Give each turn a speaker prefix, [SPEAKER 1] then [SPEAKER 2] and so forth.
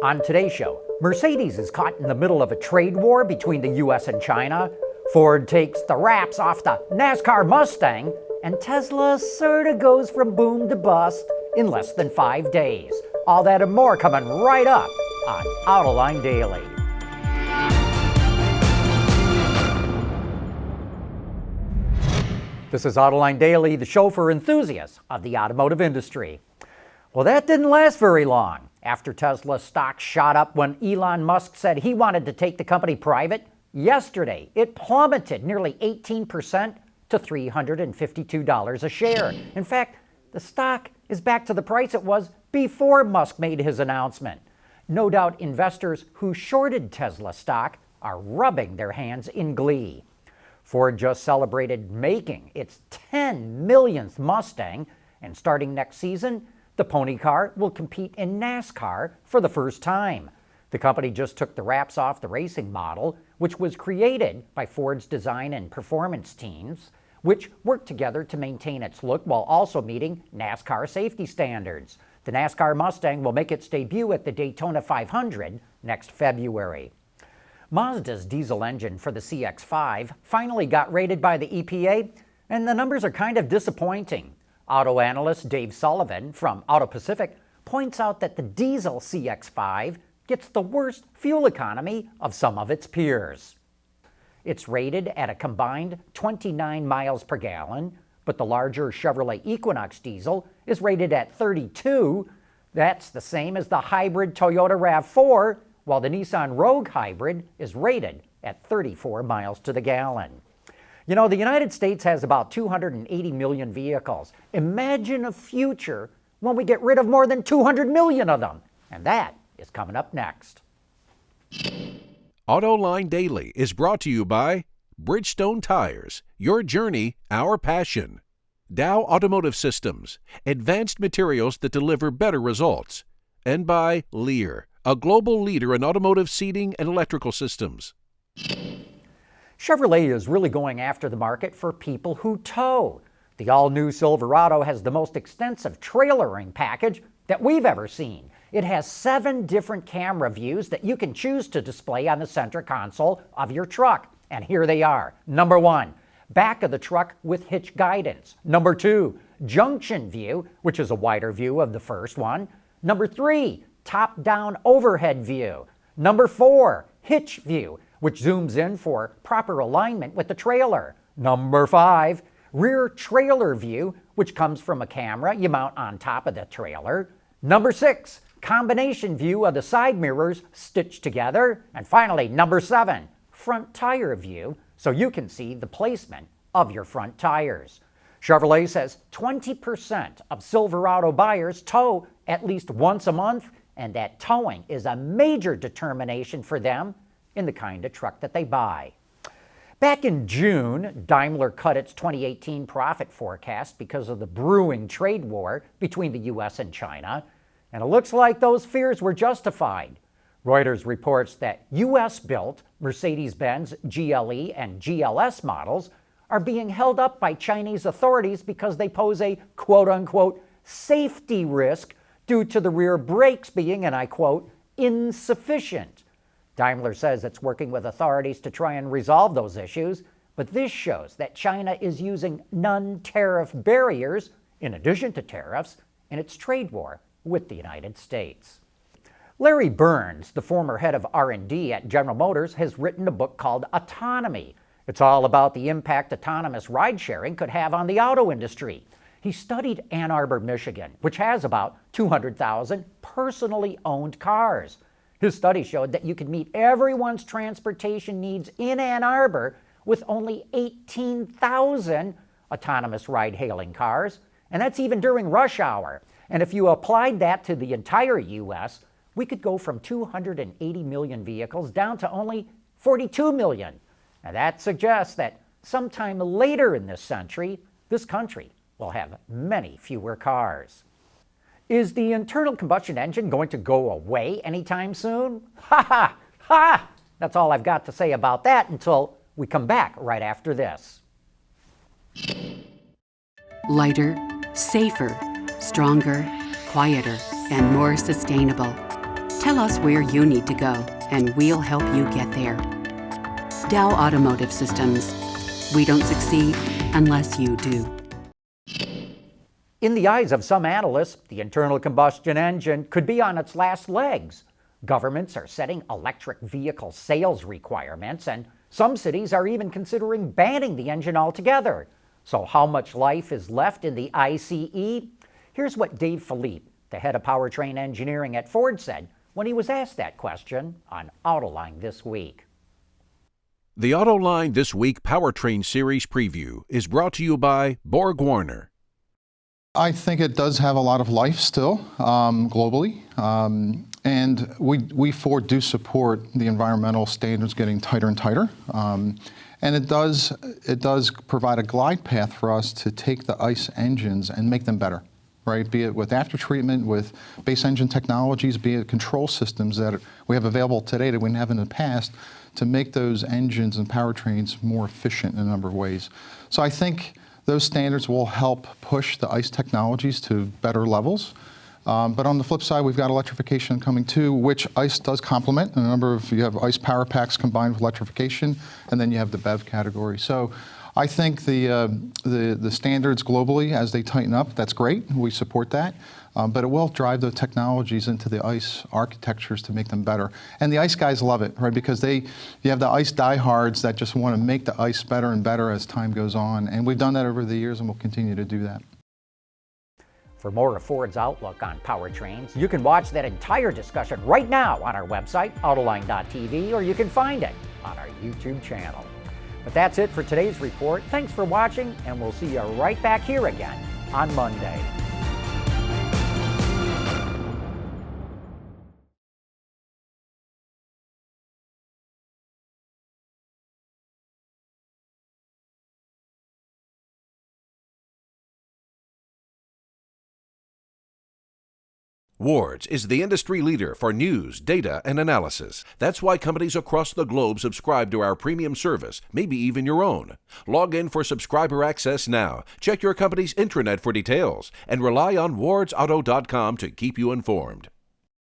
[SPEAKER 1] On today's show, Mercedes is caught in the middle of a trade war between the US and China, Ford takes the wraps off the NASCAR Mustang, and Tesla sorta goes from boom to bust in less than 5 days. All that and more coming right up on Autoline Daily. This is Autoline Daily, the show for enthusiasts of the automotive industry. Well, that didn't last very long. After Tesla's stock shot up when Elon Musk said he wanted to take the company private, yesterday it plummeted nearly 18% to $352 a share. In fact, the stock is back to the price it was before Musk made his announcement. No doubt investors who shorted Tesla stock are rubbing their hands in glee. Ford just celebrated making its 10 millionth Mustang, and starting next season, the pony car will compete in NASCAR for the first time. The company just took the wraps off the racing model, which was created by Ford's design and performance teams, which work together to maintain its look while also meeting NASCAR safety standards. The NASCAR Mustang will make its debut at the Daytona 500 next February. Mazda's diesel engine for the CX-5 finally got rated by the EPA, and the numbers are kind of disappointing. Auto analyst Dave Sullivan from Auto Pacific points out that the diesel CX-5 gets the worst fuel economy of some of its peers. It's rated at a combined 29 miles per gallon, but the larger Chevrolet Equinox diesel is rated at 32. That's the same as the hybrid Toyota RAV4, while the Nissan Rogue hybrid is rated at 34 miles to the gallon. You know, the United States has about 280 million vehicles. Imagine a future when we get rid of more than 200 million of them. And that is coming up next.
[SPEAKER 2] Autoline Daily is brought to you by Bridgestone Tires, your journey, our passion. Dow Automotive Systems, advanced materials that deliver better results. And by Lear, a global leader in automotive seating and electrical systems.
[SPEAKER 1] Chevrolet is really going after the market for people who tow. The all-new Silverado has the most extensive trailering package that we've ever seen. It has 7 different camera views that you can choose to display on the center console of your truck. And here they are. Number 1, back of the truck with hitch guidance. Number 2, junction view, which is a wider view of the first one. Number 3, top-down overhead view. Number 4, hitch view, which zooms in for proper alignment with the trailer. Number 5, rear trailer view, which comes from a camera you mount on top of the trailer. Number 6, combination view of the side mirrors stitched together. And finally, number 7, front tire view, so you can see the placement of your front tires. Chevrolet says 20% of Silverado buyers tow at least once a month, and that towing is a major determination for them in the kind of truck that they buy. Back in June, Daimler cut its 2018 profit forecast because of the brewing trade war between the US and China, and it looks like those fears were justified. Reuters reports that US-built Mercedes-Benz GLE and GLS models are being held up by Chinese authorities because they pose a quote-unquote safety risk due to the rear brakes being, and I quote, insufficient. Daimler says it's working with authorities to try and resolve those issues, but this shows that China is using non-tariff barriers, in addition to tariffs, in its trade war with the United States. Larry Burns, the former head of R&D at General Motors, has written a book called Autonomy. It's all about the impact autonomous ride-sharing could have on the auto industry. He studied Ann Arbor, Michigan, which has about 200,000 personally owned cars. His study showed that you could meet everyone's transportation needs in Ann Arbor with only 18,000 autonomous ride-hailing cars, and that's even during rush hour. And if you applied that to the entire U.S., we could go from 280 million vehicles down to only 42 million. Now that suggests that sometime later in this century, this country will have many fewer cars. Is the internal combustion engine going to go away anytime soon? Ha ha ha! That's all I've got to say about that until we come back right after this.
[SPEAKER 3] Lighter, safer, stronger, quieter, and more sustainable. Tell us where you need to go, and we'll help you get there. Dow Automotive Systems. We don't succeed unless you do.
[SPEAKER 1] In the eyes of some analysts, the internal combustion engine could be on its last legs. Governments are setting electric vehicle sales requirements, and some cities are even considering banning the engine altogether. So how much life is left in the I.C.E? Here's what Dave Philippe, the head of powertrain engineering at Ford, said when he was asked that question on Autoline This Week.
[SPEAKER 2] The Autoline This Week Powertrain Series preview is brought to you by Borg-Warner.
[SPEAKER 4] I think it does have a lot of life still globally, and we Ford do support the environmental standards getting tighter and tighter, and it does provide a glide path for us to take the ICE engines and make them better, right? Be it with after treatment, with base engine technologies, be it control systems that we have available today that we didn't have in the past, to make those engines and powertrains more efficient in a number of ways. So I think those standards will help push the ICE technologies to better levels. But on the flip side, we've got electrification coming too, which ICE does complement. You have ICE power packs combined with electrification, and then you have the BEV category. So I think the standards globally, as they tighten up, that's great. We support that. But it will drive the technologies into the ICE architectures to make them better. And the ICE guys love it, right? Because you have the ICE diehards that just want to make the ICE better and better as time goes on. And we've done that over the years, and we'll continue to do that.
[SPEAKER 1] For more of Ford's outlook on powertrains, you can watch that entire discussion right now on our website, Autoline.tv, or you can find it on our YouTube channel. But that's it for today's report. Thanks for watching, and we'll see you right back here again on Monday.
[SPEAKER 2] Wards is the industry leader for news, data, and analysis. That's why companies across the globe subscribe to our premium service, maybe even your own. Log in for subscriber access now. Check your company's intranet for details, and rely on wardsauto.com to keep you informed.